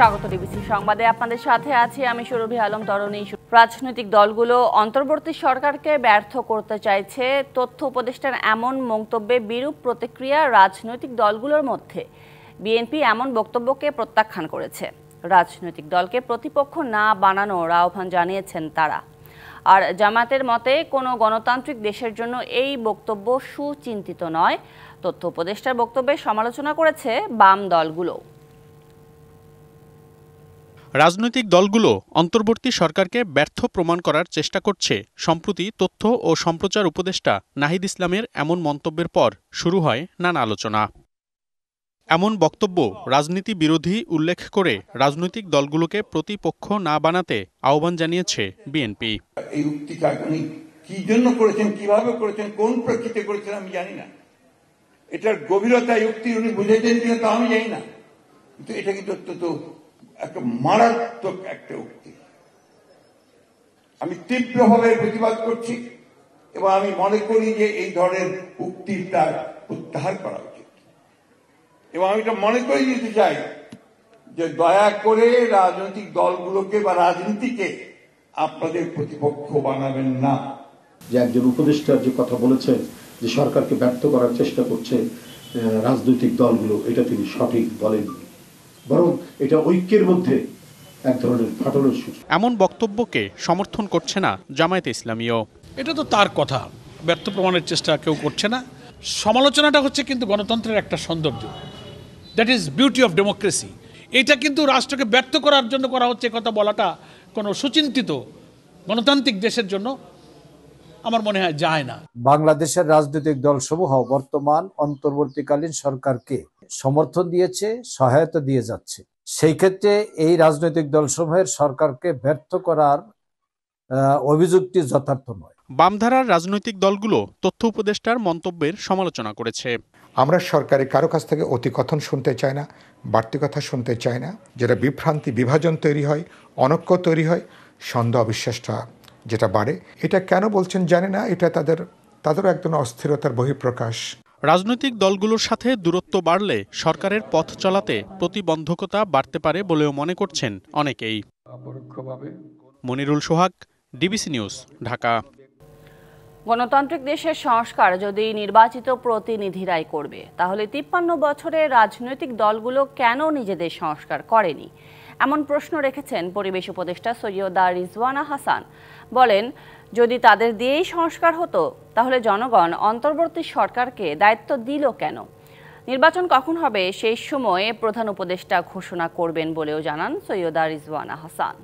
স্বাগত ডিবিসি সংবাদে আপনাদের সাথে আছি আমি সুরভি আলম তরুণী। রাজনৈতিক দলগুলো অন্তর্বর্তী সরকারকে ব্যর্থ করতে চাইছে। তথ্য উপদেষ্টার এমন মন্তব্যে বিরূপ প্রতিক্রিয়া রাজনৈতিক দলগুলোর মধ্যে। বিএনপি এমন বক্তব্যকে প্রত্যাখ্যান করেছে। রাজনৈতিক দলকে প্রতিপক্ষ না বানানোর আহ্বান জানিয়েছেন তারা। আর জামায়াতের মতে কোনো গণতান্ত্রিক দেশের জন্য এই বক্তব্য সুচিন্তিত নয়। তথ্য উপদেষ্টার বক্তব্যের সমালোচনা করেছে বাম দলগুলো। রাজনৈতিক দলগুলো অন্তর্বর্তী সরকারকে ব্যর্থ প্রমাণ করার চেষ্টা করছে। সম্প্রতি তথ্য ও সম্প্রচার উপদেষ্টা নাহিদ ইসলামের এমন মন্তব্যের পর শুরু হয় নানা আলোচনা। এমন বক্তব্য রাজনীতি বিরোধী উল্লেখ করে রাজনৈতিক দলগুলোকে প্রতিপক্ষ না বানাতে আহ্বান জানিয়েছে বিএনপি। এই উক্তিটা উনি কি জন্য করেছেন, কিভাবে করেছেন, কোন প্রেক্ষিতে করেছেন আমি জানি না। এটার গভীরতা উক্তি উনি বুঝেছেন কিনা তা আমি জানি না, কিন্তু এটা কিন্তু অত্যন্ত একটা মারাত্মক একটা উক্তি। আমি তীব্রভাবে প্রতিবাদ করছি এবং আমি মনে করি যে এই ধরনের উক্তিটা প্রত্যাহার করা উচিত। এবং আমি এটা মনে করে দিতে চাই যে দয়া করে রাজনৈতিক দলগুলোকে বা রাজনীতিকে আপনাদের প্রতিপক্ষ বানাবেন না। যে একজন উপদেষ্টা যে কথা বলেছে যে সরকারকে ব্যর্থ করার চেষ্টা করছে রাজনৈতিক দলগুলো, এটা তিনি সঠিক বলেননি, বরং এটা ঐক্যের মধ্যে এক ধরনের ফাটলের সূচনা। এমন বক্তব্যকে সমর্থন করছে না জামায়াতে ইসলামীও। এটা তো তার কথা, ব্যর্থ প্রমাণের চেষ্টা কেউ করছে না। সমালোচনাটা হচ্ছে কিন্তু গণতন্ত্রের একটা সৌন্দর্য, that is beauty of democracy. এটা কিন্তু রাষ্ট্রকে ব্যর্থ করার জন্য করা হচ্ছে কথা বলাটা কোনো সুচিন্তিত গণতান্ত্রিক দেশের জন্য আমার মনে হয় যায় না। বাংলাদেশের রাজনৈতিক দলসমূহ বর্তমান অন্তর্বর্তীকালীন সরকারকে সমর্থন দিয়েছে, সহায়তা দিয়ে যাচ্ছে। সেই ক্ষেত্রে এই রাজনৈতিক দলসমূহের সরকারকে ব্যর্থ করার অভিযোগটি যথার্থ নয়। বামধারার রাজনৈতিক দলগুলো তথ্য উপদেষ্টার মন্তব্যের সমালোচনা করেছে। আমরা সরকারের কারো কাছ থেকে অতিকথন শুনতে চাই না, বাড়তি কথা শুনতে চাই না, যেটা বিভ্রান্তি বিভাজন তৈরি হয়, অনৈক্য তৈরি হয়, সন্দেহ অবিশ্বাসটা যেটা বাড়ে। এটা কেন বলছেন জানি না, এটা তাদেরও একদম অস্থিরতার বহিঃপ্রকাশ। রাজনৈতিক দলগুলোর সাথে দূরত্ব বাড়লে সরকারের পথ চলাতে প্রতিবন্ধকতা বাড়তে পারে বলেও মনে করছেন অনেকেই। মনিরুল সোহাগ, ডিবিসি নিউজ, ঢাকা। গণতান্ত্রিক দেশের সংস্কার যদি নির্বাচিত প্রতিনিধিরাই করবে, তাহলে 53 বছরের রাজনৈতিক দলগুলো কেন নিজেদের সংস্কার করেনি? এমন প্রশ্ন রেখেছেন পরিবেশ উপদেষ্টা সৈয়দা রিজওয়ানা হাসান। বলেন, যদি তাদের দিয়েই সংস্কার হতো তাহলে জনগণ অন্তর্বর্তী সরকারকে দায়িত্ব দিল কেন? নির্বাচন কখন হবে সেই সময়ে প্রধান উপদেষ্টা ঘোষণা করবেন বলেও জানান সৈয়দা রিজওয়ানা হাসান।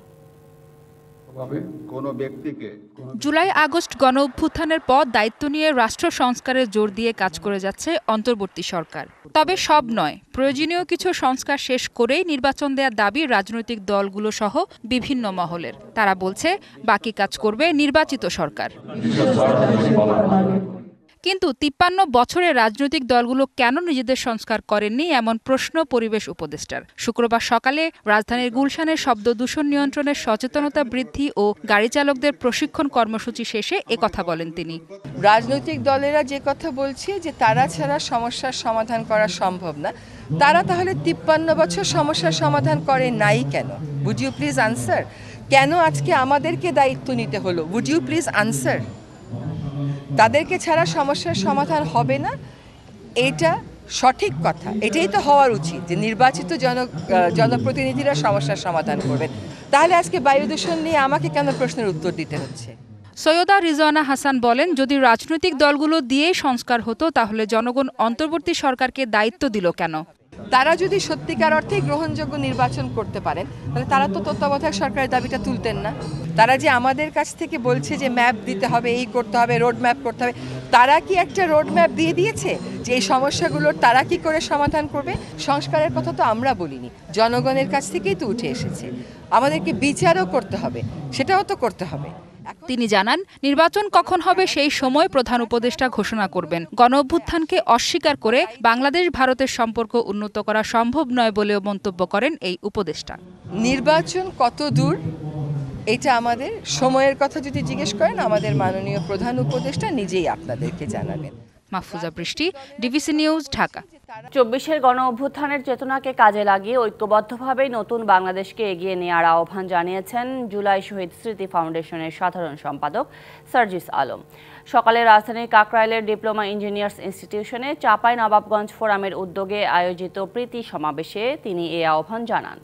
জুলাই আগস্ট গণ অভ্যুত্থানের পর দায়িত্ব নিয়ে রাষ্ট্র সংস্কারে জোর দিয়ে কাজ করে যাচ্ছে অন্তর্বর্তী সরকার। তবে সব নয়, প্রয়োজনীয় কিছু সংস্কার শেষ করেই নির্বাচন দেওয়ার দাবি রাজনৈতিক দলগুলো সহ বিভিন্ন মহলের। তারা বলছে বাকি কাজ করবে নির্বাচিত সরকার। কিন্তু 53 বছরের রাজনৈতিক দলগুলো কেন নিজেদের সংস্কার করেননি এমন প্রশ্ন পরিবেশ উপদেষ্টার। শুক্রবার সকালে রাজধানীর গুলশানের শব্দ দূষণ নিয়ন্ত্রণের সচেতনতা বৃদ্ধি ও গাড়ি চালকদের প্রশিক্ষণ কর্মসূচি শেষে একথা বলেন তিনি। রাজনৈতিক দলেরা যে কথা বলছে যে তারা ছাড়া সমস্যার সমাধান করা সম্ভব না, তারা তাহলে 53 বছর সমস্যার সমাধান করে নাই কেন? Would you please answer? কেন আজকে আমাদেরকে দায়িত্ব নিতে হলো? Would you please answer? তাদেরকে ছাড়া সমস্যার সমাধান হবে না, এটা সঠিক কথা। এটাই তো হওয়ার উচিত যে নির্বাচিত জনপ্রতিনিধিরা সমস্যার সমাধান করবেন। তাহলে আজকে বায়ু দূষণ নিয়ে আমাকে কেন প্রশ্নের উত্তর দিতে হচ্ছে? সৈয়দা রিজওয়ানা হাসান বলেন, যদি রাজনৈতিক দলগুলো দিয়েই সংস্কার হতো তাহলে জনগণ অন্তর্বর্তী সরকারকে দায়িত্ব দিল কেন? তারা যদি সত্যিকার অর্থে গ্রহণযোগ্য নির্বাচন করতে পারেন তাহলে তারা তো তত্ত্বাবধায়ক সরকারের দাবিটা তুলতেন না। তারা যে আমাদের কাছ থেকে বলছে যে ম্যাপ দিতে হবে, এই করতে হবে, রোড ম্যাপ করতে হবে, তারা কি একটা রোড ম্যাপ দিয়ে দিয়েছে যে এই সমস্যাগুলোর তারা কি করে সমাধান করবে? সংস্কারের কথা তো আমরা বলিনি, জনগণের কাছ থেকেই তো উঠে এসেছে। আমাদেরকে বিচারও করতে হবে, সেটাও তো করতে হবে। তিনি জানান, নির্বাচন কখন হবে সেই সময় প্রধান উপদেষ্টা ঘোষণা করবেন। গণ অভ্যুত্থানকে অস্বীকার করে বাংলাদেশ ভারতের সম্পর্ক উন্নত করা সম্ভব নয় বলেও মন্তব্য করেন এই উপদেষ্টা। নির্বাচন কত দূর এটা আমাদের সময়ের কথা যদি জিজ্ঞেস করেন, আমাদের মাননীয় প্রধান উপদেষ্টা নিজেই আপনাদেরকে জানাবেন। মাহফুজা বৃষ্টি, ডিবিসি নিউজ, ঢাকা। 24-এর গণ অভ্যুত্থানের চেতনাকে কাজে লাগিয়ে ঐক্যবদ্ধভাবে নতুন বাংলাদেশকে এগিয়ে নেওয়ার আহ্বান জানিয়েছেন জুলাই শহীদ স্মৃতি ফাউন্ডেশনের সাধারণ সম্পাদক সার্জিস আলম। সকালে রাজধানীর কাকরাইলের ডিপ্লোমা ইঞ্জিনিয়ার্স ইনস্টিটিউশনে চাঁপাইনবাবগঞ্জ ফোরামের উদ্যোগে আয়োজিত প্রীতি সমাবেশে তিনি এই আহ্বান জানান।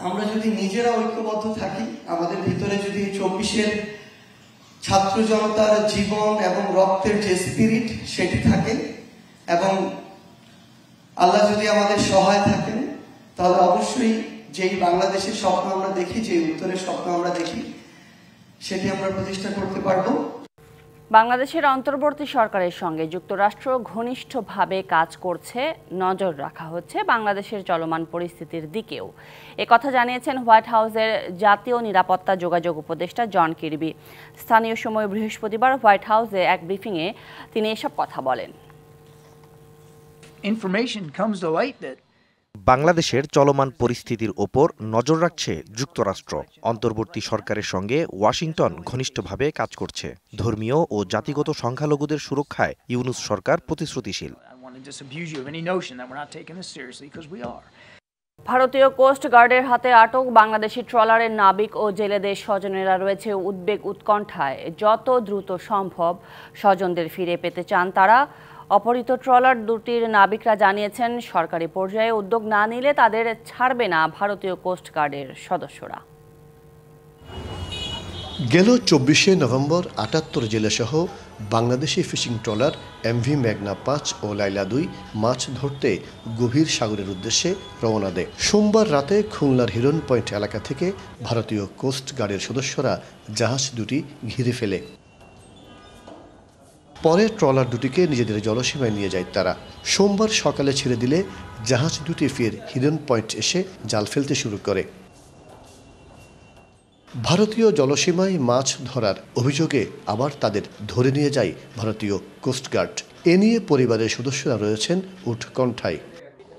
আমরা যদি নিজেরা ঐক্যবদ্ধ থাকি, আমাদের ভিতরে যদি 24-এর ছাত্র জনতার জীবন এবং রক্তের যে স্পিরিট সেটি থাকে, এবং আল্লাহ যদি আমাদের সহায় থাকেন, তাহলে অবশ্যই যেই বাংলাদেশের স্বপ্ন আমরা দেখি, যে উত্তরের স্বপ্ন আমরা দেখি, সেটি আমরা প্রতিষ্ঠা করতে পারব। বাংলাদেশের অন্তর্বর্তী সরকারের সঙ্গে যুক্তরাষ্ট্র ঘনিষ্ঠভাবে কাজ করছে, নজর রাখা হচ্ছে বাংলাদেশের চলমান পরিস্থিতির দিকেও। একথা জানিয়েছেন হোয়াইট হাউসের জাতীয় নিরাপত্তা যোগাযোগ উপদেষ্টা জন কিরবি। স্থানীয় সময় বৃহস্পতিবার হোয়াইট হাউসে এক ব্রিফিংয়ে তিনি এসব কথা বলেন। বাংলাদেশের চলমান পরিস্থিতির ওপর নজর রাখছে যুক্তরাষ্ট্র। অন্তর্বর্তী সরকারের সঙ্গে ওয়াশিংটন ঘনিষ্ঠভাবে কাজ করছে। ধর্মীয় ও জাতিগত সংখ্যালঘুদের সুরক্ষায় ইউনূস সরকার প্রতিশ্রুতিশীল। ভারতীয় কোস্ট গার্ডের হাতে আটক বাংলাদেশি ট্রলারের নাবিক ও জেলেদের স্বজনেরা রয়েছে উদ্বেগ উৎকণ্ঠায়। যত দ্রুত সম্ভব স্বজনদের ফিরে পেতে চান তারা। অপহৃত ট্রলার দুটির নাবিকরা জানিয়েছেন, সরকারি পর্যায়ে উদ্যোগ না নিলে তাদের ছাড়বে না ভারতীয় কোস্ট গার্ডের সদস্যরা। গেল 24শে নভেম্বর 78 জেলেসহ বাংলাদেশি ফিশিং ট্রলার এমভি মেঘনা 5 ও লাইলা 2 মাছ ধরতে গভীর সাগরের উদ্দেশ্যে রওনা দেয়। সোমবার রাতে খুলনার হিরন পয়েন্ট এলাকা থেকে ভারতীয় কোস্ট গার্ডের সদস্যরা জাহাজ দুটি ঘিরে ফেলে। পরে ট্রলার দুটিকে নিজেদের জলসীমায় নিয়ে যায় তারা। সোমবার সকালে ছেড়ে দিলে জাহাজ দুটি ফের হিরন পয়েন্ট এসে জাল ফেলতে শুরু করে। ভারতীয় জলসীমায় মাছ ধরার অভিযোগে আবার তাদের ধরে নিয়ে যায় ভারতীয় কোস্টগার্ড। এ নিয়ে পরিবারের সদস্যরা রয়েছেন উৎকণ্ঠায়।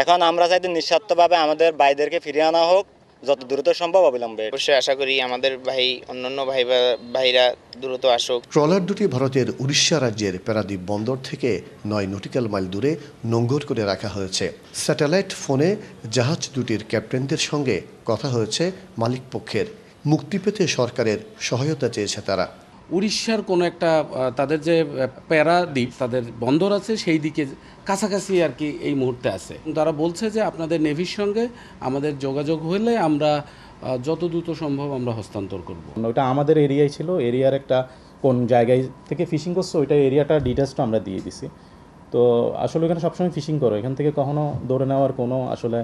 এখন আমরা চাইতে নিঃস্বার্থভাবে আমাদের ভাইদেরকে ফিরিয়ে আনা হোক, যত দ্রুত সম্ভব অবিলম্বে। অবশ্যই আশা করি আমাদের অন্যান্য ভাইরা দ্রুত আসুক। ট্রলার দুটি ভারতের উড়িষ্যা রাজ্যের প্যারাদ্বীপ বন্দর থেকে 9 নটিক্যাল মাইল দূরে নোঙ্গর করে রাখা হয়েছে। স্যাটেলাইট ফোনে জাহাজ দুটির ক্যাপ্টেনদের সঙ্গে কথা হয়েছে মালিক পক্ষের। মুক্তি পেতে সরকারের সহায়তা চেয়েছে তারা। উড়িষ্যার কোনো একটা তাদের যে প্যারাদ্বীপ তাদের বন্দর আছে সেই দিকে কাছাকাছি আর কি এই মুহূর্তে আছে। তারা বলছে যে আপনাদের নেভির সঙ্গে আমাদের যোগাযোগ হলে আমরা যত দ্রুত সম্ভব আমরা হস্তান্তর করব। ওটা আমাদের এরিয়ায় ছিল, এরিয়ার একটা কোন জায়গায় থেকে ফিশিং করছে ওইটা এরিয়াটা ডিটেলসটা আমরা দিয়ে দিছি। তো আসলে এখানে সবসময় ফিশিং করো, এখান থেকে কখনো ধরে নেওয়ার কোনো আসলে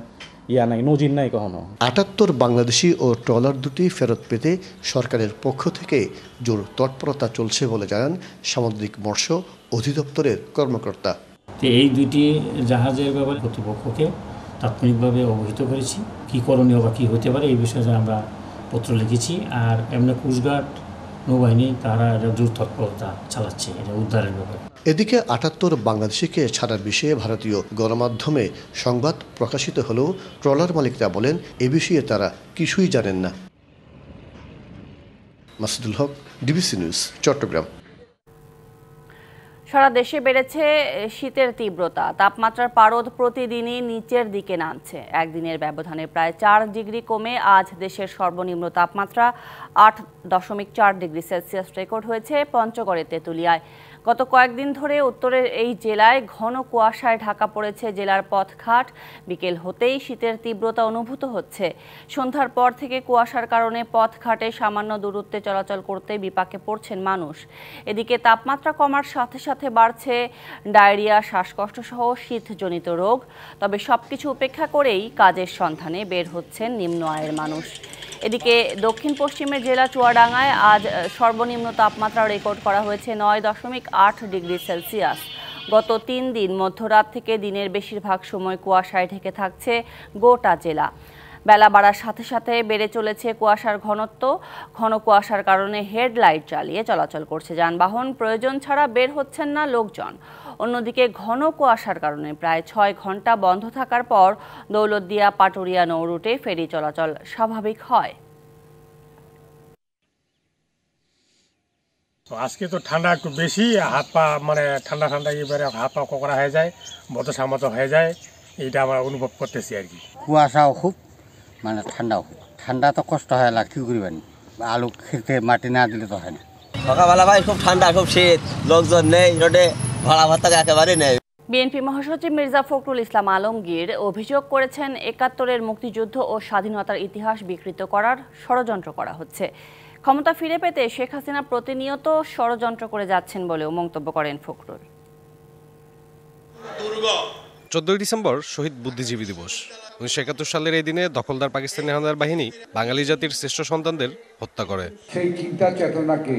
নাই, নজির নাই কখনো। 78 বাংলাদেশি ও ট্রলার দুটি ফেরত পেতে সরকারের পক্ষ থেকে জোর তৎপরতা চলছে বলে জানান সামুদ্রিক মৎস্য অধিদপ্তরের কর্মকর্তা। এই দুটি জাহাজের ব্যাপারে কর্তৃপক্ষকে তাৎক্ষণিকভাবে অবহিত করেছি, কী করণীয় বা কী হতে পারে এই বিষয়ে আমরা পত্র লিখেছি। আর এমনি কোস্টগার্ড নৌবাহিনী তারা জোর তৎপরতা চালাচ্ছে এটা উদ্ধারের ব্যাপারে। এদিকে 78 বাংলাদেশিকে ছাড়ার বিষয়ে ভারতীয় গণমাধ্যমে সংবাদ প্রকাশিত হলেও ট্রলার মালিকরা বলেন এ বিষয়ে তারা কিছুই জানেন না। মাসুদুল হক, ডিবিসি নিউজ, চট্টগ্রাম। সারা দেশে বেড়েছে শীতের তীব্রতা। তাপমাত্রার পারদ প্রতিদিনই নিচের দিকে নামছে। একদিনের ব্যবধানে প্রায় 4 ডিগ্রি কমে আজ দেশের সর্বনিম্ন তাপমাত্রা 8.4 ডিগ্রি সেলসিয়াস রেকর্ড হয়েছে পঞ্চগড়ের তেঁতুলিয়ায়। গত কয়েকদিন ধরে উত্তরের এই জেলায় ঘন কুয়াশায় ঢাকা পড়েছে জেলার পথঘাট। বিকেল হতেই শীতের তীব্রতা অনুভূত হচ্ছে। সন্ধ্যার পর থেকে কুয়াশার কারণে পথঘাটে সামান্য দূরত্বে চলাচল করতে বিপাকে পড়ছেন মানুষ। এদিকে তাপমাত্রা কমার সাথে সাথে বাড়ছে ডায়রিয়া, শ্বাসকষ্ট সহ শীতজনিত রোগ। তবে সবকিছু উপেক্ষা করেই কাজের সন্ধানে বের হচ্ছেন নিম্ন আয়ের মানুষ। এদিকে দক্ষিণ পশ্চিমের জেলা চুয়াডাঙ্গায় আজ সর্বনিম্ন তাপমাত্রা রেকর্ড করা হয়েছে 9.8 ডিগ্রি সেলসিয়াস। গত 3 দিন মধ্যরাত থেকে দিনের বেশিরভাগ সময় কুয়াশায় ঢেকে থাকছে গোটা জেলা। বেলা বাড়ার সাথে সাথে বেড়ে চলেছে কুয়াশার ঘনত্ব। ঘন কুয়াশার কারণে হেডলাইট জ্বালিয়ে চলাচল করছে যানবাহন, প্রয়োজন ছাড়া বের হচ্ছেন না লোকজন। অন্যদিকে ঘন কুয়াশার কারণে প্রায় 6 ঘন্টা বন্ধ থাকার পর দৌলতদিয়া পাটুরিয়া নৌ রুটে ফেরি চলাচল স্বাভাবিক হয়। তো আজকে তো ঠান্ডা একটু বেশি, হাত পা মানে ঠান্ডা এবারে হাত পা কোকড়া হয়ে যায়, বতসামত হয়ে যায়, এইটা আমরা অনুভব করতেছি আর কি। কুয়াশাও খুব মানে ঠান্ডাও খুব, ঠান্ডা তো কষ্ট হয় না, কি করবেন, আলু খেতে মাটি না দিলে তো হয় না। সকালবেলা ভাই খুব ঠান্ডা, খুব শীত, লোকজন নেই রোডে, ভাড়া ভাতা একেবারে নেই। বিএনপি মহাসচিব মির্জা ফখরুল ইসলাম আলমগীর অভিযোগ করেছেন ৭১-এর মুক্তিযুদ্ধ ও স্বাধীনতার ইতিহাস বিকৃত করার ষড়যন্ত্র করা হচ্ছে। ক্ষমতা ফিরে পেতে শেখ হাসিনা প্রতিনিয়ত ষড়যন্ত্র করে যাচ্ছেন বলেও মন্তব্য করেন ফখরুল। ১৪ ডিসেম্বর শহীদ বুদ্ধিজীবী দিবস। ১৯৭১ সালের এই দিনে দখলদার পাকিস্তানি হানাদার বাহিনী বাঙালি জাতির শ্রেষ্ঠ সন্তানদের হত্যা করে। সেই চিন্তা চেতনাকে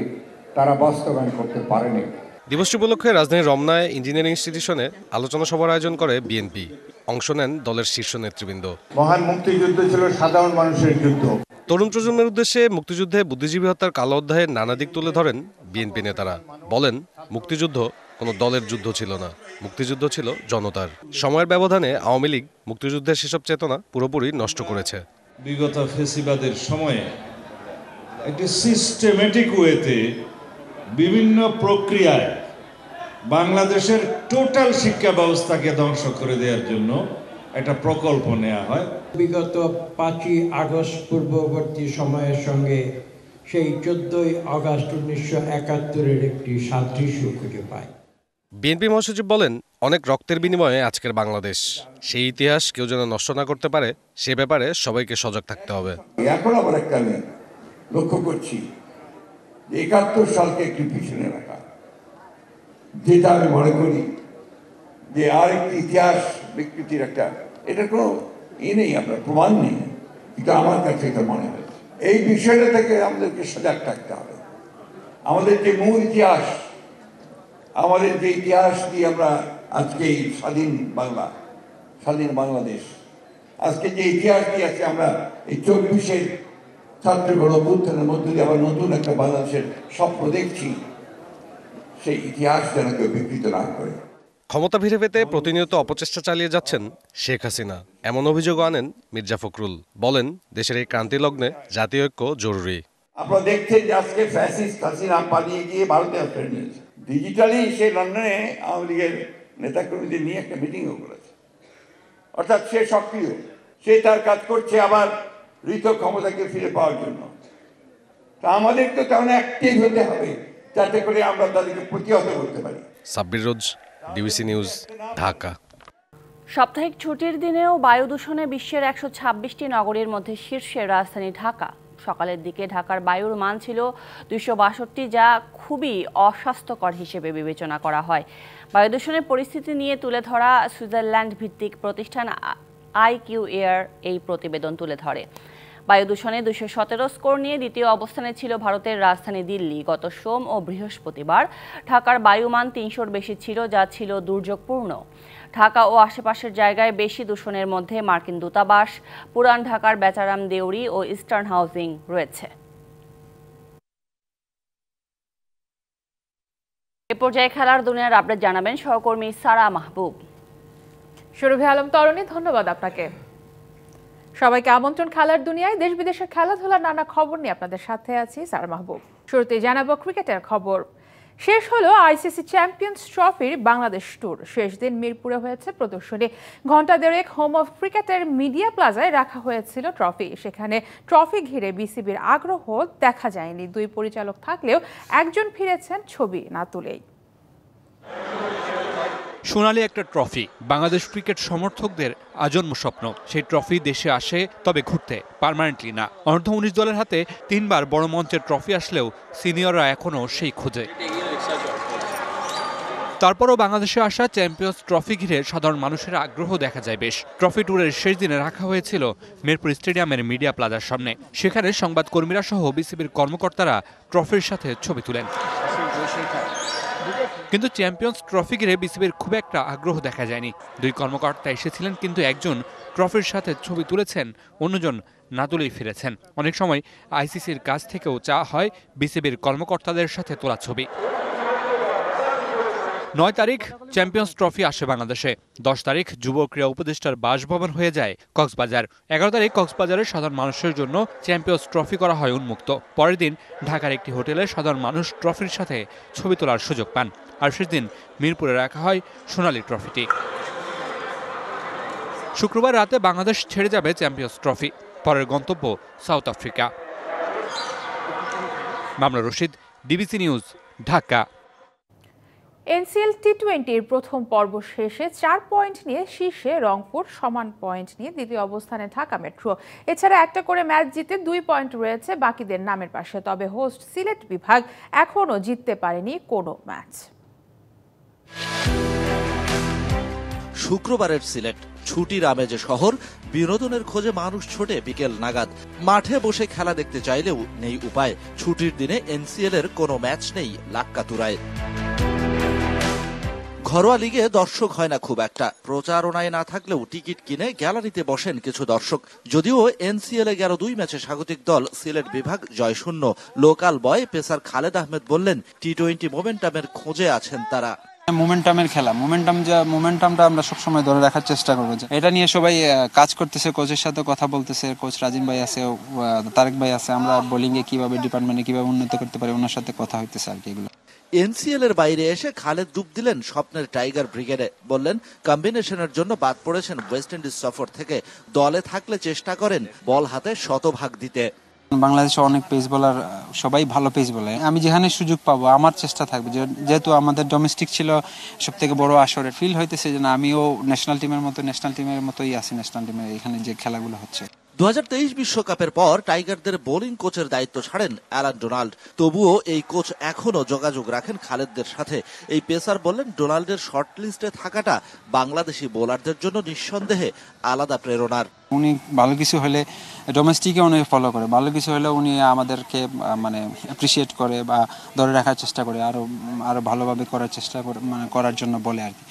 তারা বাস্তবায়ন করতে পারেনি। দিবসটি উপলক্ষে রাজধানীর রমনায় ইঞ্জিনিয়ারিং ইনস্টিটিউশনে আলোচনা সভার আয়োজন করে বিএনপি। অংশ নেন দলের শীর্ষ নেতৃবৃন্দ। মহান মুক্তিযুদ্ধ ছিল সাধারণ মানুষের যুদ্ধ। তরুণ প্রজন্মের উদ্দেশ্যে মুক্তিযুদ্ধে বুদ্ধিজীবী হত্যার কালো অধ্যায়ের নানা দিক তুলে ধরেন বিএনপি নেতারা। বলেন, মুক্তিযুদ্ধ কোনো দলের যুদ্ধ ছিল না, মুক্তিযুদ্ধ ছিল জনতার। সময়ের ব্যবধানে আওয়ামী লীগ মুক্তিযুদ্ধের সেসব চেতনা পুরোপুরি নষ্ট করেছে। বিগত ফেসিবাদের সময়ে একটি সিস্টেমেটিক ওয়েতে বিভিন্ন প্রক্রিয়ায় বাংলাদেশের টোটাল শিক্ষা ব্যবস্থাকে ধ্বংস করে দেওয়ার জন্য একটা প্রকল্প নেওয়া হয়। বিগত ৫ই আগস্ট পূর্ববর্তী সময়ের সঙ্গে সেই ১৪ই আগস্ট ১৯৭১-এর একটি সাদৃশ্য খুঁজে পায়। বিএনপি মহাসচিব বলেন, অনেক রক্তের বিনিময়ে আজকের বাংলাদেশ। সেই ইতিহাস কেউ যেন নষ্ট না করতে পারে, সে ব্যাপারে সবাইকে সজাগ থাকতে হবে। এখন আবার একটা আমি লক্ষ্য করছি, ৭১ সালকে একটু পিছনে রাখা, যেটা আমি মনে করি যে আরেকটি ইতিহাস বিকৃতির একটা, এটা কোনো নেই, আপনার প্রমাণ নেই, কিন্তু আমার কাছে এটা মনে হয়েছে। এই বিষয়টা থেকে আমাদেরকে সজাগ থাকতে হবে। আমাদের যে মূল ইতিহাস, আমাদের যে ইতিহাস দিয়ে আমরা আজকে এই স্বাধীন বাংলাদেশ, আজকে যে ইতিহাস দিয়ে আছে আমরা এই ২৪-এর ছাত্র গণঅভ্যুত্থানের মধ্য দিয়ে আবার নতুন একটা বাংলাদেশের স্বপ্ন দেখছি, সেই ইতিহাস যেন কেউ বিকৃত না করে। ক্ষমতা ফিরে পেতে প্রতিনিয়ত অপচেষ্টা চালিয়ে যাচ্ছেন শেখ হাসিনা, এমন অভিযোগ আনেন মির্জা ফখরুল। বলেন, দেশের এই ক্রান্তি লগ্নে জাতীয় ঐক্য জরুরি। আপনারা দেখছেন যে আজকে ফ্যাসিস্ট হাসিনা পালিয়ে গিয়ে ভারতে আশ্রয় নিয়েছে। ডিজিটালি সে লন্ডনে আওয়ামী লীগের নেতাকর্মীদের নিয়ে একটা মিটিংও করেছে। অর্থাৎ সে সক্রিয়, সে তার কাজ করছে আবার ঋত ক্ষমতাকে ফিরে পাওয়ার জন্য। তা আমাদের তো তেমন অ্যাক্টিভ হতে হবে, যাতে করে আমরা তাদেরকে প্রতিহত করতে পারি। সাব্বির রোজ, ডিবিসি নিউজ, ঢাকা। সাপ্তাহিক ছুটির দিনেও বায়ু দূষণে বিশ্বের ১২৬টি নগরীর মধ্যে শীর্ষে রাজধানী ঢাকা। সকালের দিকে ঢাকার বায়ুর মান ছিল ২৬২, যা খুবই অস্বাস্থ্যকর হিসেবে বিবেচনা করা হয়। বায়ু দূষণের পরিস্থিতি নিয়ে তুলে ধরা সুইজারল্যান্ড ভিত্তিক প্রতিষ্ঠান IQ Air এই প্রতিবেদন তুলে ধরে। বায়ু দূষণে ২১৭ স্কোর নিয়ে দ্বিতীয় অবস্থানে ছিল ভারতের রাজধানী দিল্লি। গত সোম ও বৃহস্পতিবার ঢাকার বায়ুমান ৩০০-র বেশি ছিল, যা ছিল দুর্যোগপূর্ণ। ঢাকা ও আশেপাশের জায়গায় বেশি দূষণের মধ্যে মার্কিন দূতাবাস, পুরান ঢাকার বেচারাম দেউরি ও ইস্টার্ন হাউজিং রয়েছে। এ পর্যায়ে খেলার দুনিয়ার আপডেট জানাবেন সহকর্মী সারা মাহবুব। সুরভি আলম তরণী, ধন্যবাদ আপনাকে। সবাইকে আমন্ত্রণ খেলার দুনিয়ায়। দেশ বিদেশের খেলাধুলার নানা খবর নিয়ে আপনাদের সাথে আছি সারা মাহবুব। শুরুতেই জানাবো ক্রিকেটের খবর। শেষ হলো আইসিসি চ্যাম্পিয়ন্স ট্রফির বাংলাদেশ ট্যুর। শেষ দিন মিরপুরে হয়েছে প্রদর্শনী। ঘণ্টা দেড়েক হোম অফ ক্রিকেটের মিডিয়া প্লাজায় রাখা হয়েছিল ট্রফি। সেখানে ট্রফি ঘিরে বিসিবির আগ্রহ দেখা যায়নি। দুই পরিচালক থাকলেও একজন ফিরেছেন ছবি না তুলেই। সোনালি একটা ট্রফি, বাংলাদেশ ক্রিকেট সমর্থকদের আজন্ম স্বপ্ন। সেই ট্রফি দেশে আসে, তবে ঘুরতে, পার্মানেন্টলি না। অনূর্ধ্ব ১৯ দলের হাতে ৩বার বড় মঞ্চের ট্রফি আসলেও সিনিয়ররা এখনও সেই খোঁজে। তারপরও বাংলাদেশে আসা চ্যাম্পিয়ন্স ট্রফি ঘিরে সাধারণ মানুষের আগ্রহ দেখা যায় বেশ। ট্রফি ট্যুরের শেষ দিনে রাখা হয়েছিল মিরপুর স্টেডিয়ামের মিডিয়া প্লাজার সামনে। সেখানে সংবাদকর্মীরা সহ বিসিবির কর্মকর্তারা ট্রফির সাথে ছবি তুলেন। কিন্তু চ্যাম্পিয়ন্স ট্রফি ঘিরে বিসিবির খুব একটা আগ্রহ দেখা যায়নি। দুই কর্মকর্তা এসেছিলেন, কিন্তু একজন ট্রফির সাথে ছবি তুলেছেন, অন্যজন না তুলেই ফিরেছেন। অনেক সময় আইসিসির কাছ থেকেও চাওয়া হয় বিসিবির কর্মকর্তাদের সাথে তোলা ছবি। 9 তারিখ চ্যাম্পিয়ন্স ট্রফি আসে বাংলাদেশে। 10 তারিখ যুব ক্রীড়া উপদেষ্টার বাসভবন হয়ে যায় কক্সবাজার। 11 তারিখ কক্সবাজারের সাধারণ মানুষের জন্য চ্যাম্পিয়ন্স ট্রফি করা হয় উন্মুক্ত। পরের দিন ঢাকার একটি হোটেলে সাধারণ মানুষ ট্রফির সাথে ছবি তোলার সুযোগ পান। আর শেষ দিন মিরপুরে রাখা হয় সোনালী ট্রফিটি। শুক্রবার রাতে বাংলাদেশ ছেড়ে যাবে চ্যাম্পিয়ন্স ট্রফি। পরের গন্তব্য সাউথ আফ্রিকা। মামলা Rashid, DBC news, Dhaka. NCL টি20-র প্রথম পর্ব শেষে 4 পয়েন্ট নিয়ে শীর্ষে রংপুর, সমান পয়েন্ট নিয়ে দ্বিতীয় অবস্থানে ঢাকা মেট্রো। এছাড়া একটা করে ম্যাচ জিতে 2 পয়েন্ট রয়েছে বাকিদের নামের পাশে। তবে হোস্ট সিলেট বিভাগ এখনও জিততে পারেনি কোনো ম্যাচ। শুক্রবারের সিলেট ছুটির আমেজে শহর, বিনোদনের খোঁজে মানুষ ছোটে বিকেল নাগাদ। মাঠে বসে খেলা দেখতে চাইলেও নেই উপায়। ছুটির দিনে এনসিএল এর কোনো ম্যাচ নেই লাক্কাতুরায়। ঘরোয়া লিগে দর্শক হয় না খুব একটা। প্রচারণায় না থাকলেও টিকিট কিনে গ্যালারিতে বসেন কিছু দর্শক। যদিও এনসিএল এ গেল 2 ম্যাচে স্বাগতিক দল সিলেট বিভাগ জয়শূন্য। Local boy pacer Khaled Ahmed বললেন, টি20 মোমেন্টামের খোঁজে আছেন তারা। মোমেন্টামের খেলা, মোমেন্টামটা আমরা সবসময় ধরে রাখার চেষ্টা করবো। এটা নিয়ে সবাই কাজ করতেছে, কোচের সাথে কথা বলতেছে। কোচ রাজিম ভাই আছে, তারেক ভাই আছে। আমরা বোলিং এ কিভাবে ডিপার্টমেন্টে কিভাবে উন্নত করতে পারি ওনার সাথে কথা হইতেছে আর কি। এগুলো এনসিএল এর বাইরে এসে খালেদ ডুব দিলেন স্বপ্নের টাইগার ব্রিগেডে। বললেন, কম্বিনেশনের জন্য বাদ পড়েছেন ওয়েস্ট ইন্ডিজ সফর থেকে। দলে থাকলে চেষ্টা করেন বল হাতে শতভাগ দিতে। বাংলাদেশে অনেক পেস বোলার, সবাই ভালো পেস বোলার। আমি যেখানে সুযোগ পাবো আমার চেষ্টা থাকবে। যেহেতু আমাদের ডোমেস্টিক ছিল সব থেকে বড় আসরে, ফিল হইতেছে যে আমিও ন্যাশনাল টিমের মতোই আছি। ন্যাশনাল টিমের এখানে যে খেলাগুলো হচ্ছে। 2023 বিশ্বকাপের পর টাইগারদের বোলিং কোচের দায়িত্ব ছাড়েন অ্যালান ডোনাল্ড। তবুও এই কোচ এখনো যোগাযোগ রাখেন খালেদদের সাথে। এই পেসার বললেন, ডোনাল্ডের শর্ট লিস্টে থাকাটা বাংলাদেশি বোলারদের জন্য নিঃসন্দেহে আলাদা প্রেরণার। উনি ভালো কিছু হলে ডোমেস্টিকে উনি ফলো করে, ভালো কিছু হলে উনি আমাদেরকে মানে অ্যাপ্রিসিয়েট করে বা ধরে রাখার চেষ্টা করে, আরো ভালোভাবে করার চেষ্টা করে, মানে করার জন্য বলে আর কি।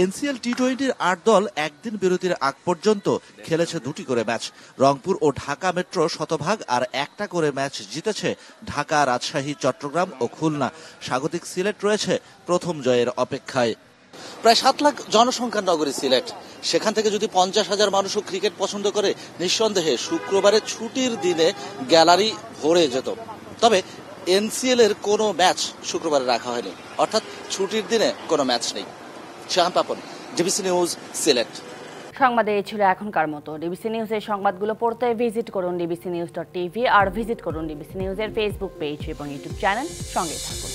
এনসিএল টি20-র 8 দল একদিন বিরতির আগ পর্যন্ত খেলেছে 2টি করে ম্যাচ। রংপুর ও ঢাকা মেট্রো শতভাগ আর একটা করে ম্যাচ জিতেছে ঢাকা, রাজশাহী, চট্টগ্রাম ও খুলনা। স্বাগতিক সিলেট রয়েছে প্রথম জয়ের অপেক্ষায়। প্রায় 7 লাখ জনসংখ্যার নগরী সিলেট। সেখান থেকে যদি 50,000 মানুষও ক্রিকেট পছন্দ করে, নিঃসন্দেহে শুক্রবারের ছুটির দিনে গ্যালারি ভরে যেত। তবে এনসিএল এর কোনো ম্যাচ শুক্রবারে রাখা হয়নি, অর্থাৎ ছুটির দিনে কোনো ম্যাচ নেই। Shahan Papon, DBC news, Sylhet. সংবাদে এই ছিল এখনকার মতো। ডিবিসি নিউজের সংবাদগুলো পড়তে ভিজিট করুন dbcnews.tv আর ভিজিট করুন ডিবিসি নিউজের ফেসবুক পেজ এবং ইউটিউব চ্যানেল। সঙ্গে থাকুন।